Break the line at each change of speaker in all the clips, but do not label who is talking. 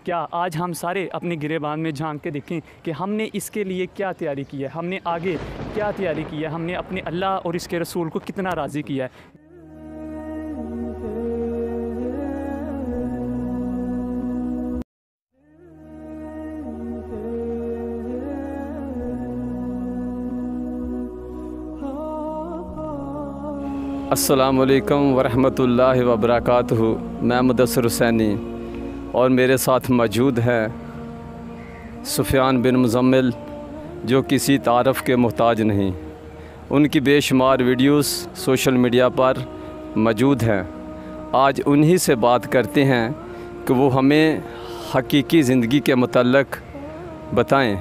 क्या आज हम सारे अपने गिरेबान में झांक के देखें कि हमने इसके लिए क्या तैयारी की है, हमने आगे क्या तैयारी की है, हमने अपने अल्लाह और इसके रसूल को कितना राज़ी किया है।
अस्सलामुअलैकुम वरहमतुल्लाहि वबरकातुहू। मैं मुदस्सिर हुसैनी और मेरे साथ मौजूद हैं सुफियान बिन मुज़म्मिल, जो किसी तारफ़ के मोहताज नहीं। उनकी बेशुमार वीडियोस सोशल मीडिया पर मौजूद हैं। आज उन्हीं से बात करते हैं कि वो हमें हकीकी ज़िंदगी के मुतल्लक़ बताएं।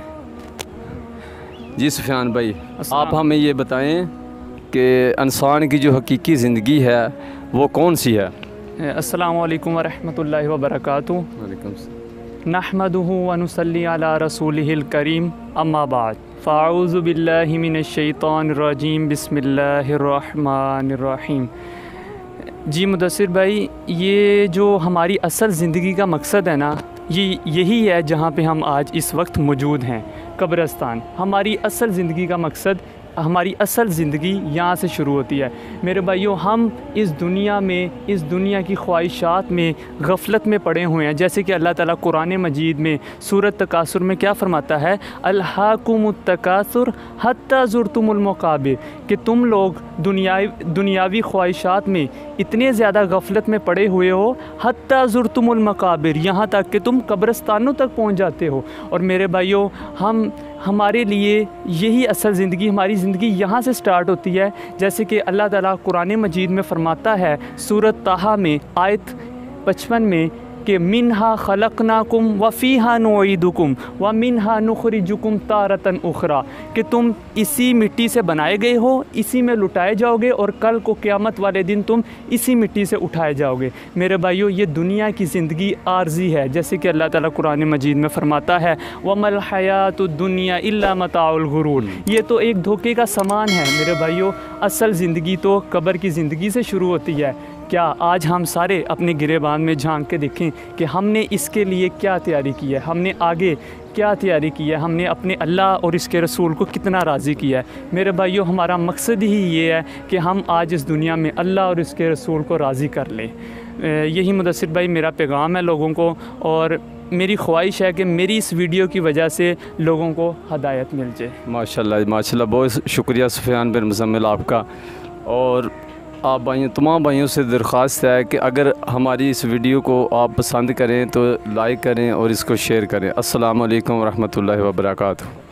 जी सुफियान भाई, आप हमें ये बताएं कि इंसान की जो हकीकी ज़िंदगी है वो कौन सी है।
अस्सलामु अलैकुम वरहमतुल्लाहि वबरकातुहू। नहमदुहु व नुसल्ली अला रसूलिहिल करीम, अम्मा बाद, फ़अऊज़ु बिल्लाहि मिनश शैतानिर रजीम, बिस्मिल्लाहिर रहमानिर रहीम। जी मुदस्सिर भाई, ये जो हमारी असल ज़िंदगी का मकसद है ना, यही है जहाँ पे हम आज इस वक्त मौजूद हैं, कब्रिस्तान। हमारी असल ज़िंदगी का मकसद, हमारी असल ज़िंदगी यहाँ से शुरू होती है। मेरे भाइयों, हम इस दुनिया में, इस दुनिया की ख्वाहिशात में, गफलत में पड़े हुए हैं। जैसे कि अल्लाह ताला कुरान मजीद में सूरत तकासुर में क्या फ़रमाता है, अल्हाकुमुत तकासुर हत्ता ज़ुरतुमुल मकाबिर, कि तुम लोग दुनियावी ख्वाहिशात में इतने ज़्यादा गफलत में पड़े हुए हो, हत्ता ज़ुरतुमुल मकाबिर, यहाँ तक कि तुम कब्रिस्तानों तक पहुँच जाते हो। और मेरे भाइयों, हमारे लिए यही असल ज़िंदगी, हमारी ज़िंदगी यहाँ से स्टार्ट होती है। जैसे कि अल्लाह ताला कुरान मजीद में फ़रमाता है सूरत ताहा में आयत 55 में कि मिन्हा खलक़नाकुम व फ़ीहा नुईदुकुम व मिन्हा नुख़रिजुकुम तारतन उख़रा, कि तुम इसी मिट्टी से बनाए गए हो, इसी में लुटाए जाओगे और कल को क़यामत वाले दिन तुम इसी मिट्टी से उठाए जाओगे। मेरे भाइयों, ये दुनिया की ज़िंदगी आर्जी है। जैसे कि अल्लाह ताला कुरान मजीद में फ़रमाता है वमल हयातुद दुनिया इल्ला मताउल गुरूर, ये तो एक धोखे का सामान है। मेरे भाइयों, असल ज़िंदगी तो कब्र की ज़िंदगी से शुरू होती है। क्या आज हम सारे अपने गिरेबान में झांक के देखें कि हमने इसके लिए क्या तैयारी की है, हमने आगे क्या तैयारी की है, हमने अपने अल्लाह और इसके रसूल को कितना राज़ी किया है। मेरे भाइयों, हमारा मकसद ही ये है कि हम आज इस दुनिया में अल्लाह और इसके रसूल को राज़ी कर लें। यही मुदस्सिर भाई मेरा पैगाम है लोगों को, और मेरी ख्वाहिश है कि मेरी इस वीडियो की वजह से लोगों को हदायत मिल जाए।
माशाल्लाह माशाल्लाह, बहुत शुक्रिया सुफियान बिन मुज़म्मिल आपका। और आप भाइयों, तमाम भाइयों से दरख्वास्त है कि अगर हमारी इस वीडियो को आप पसंद करें तो लाइक करें और इसको शेयर करें। अस्सलामु अलैकुम वरहमतुल्लाहि वबरकातुहू।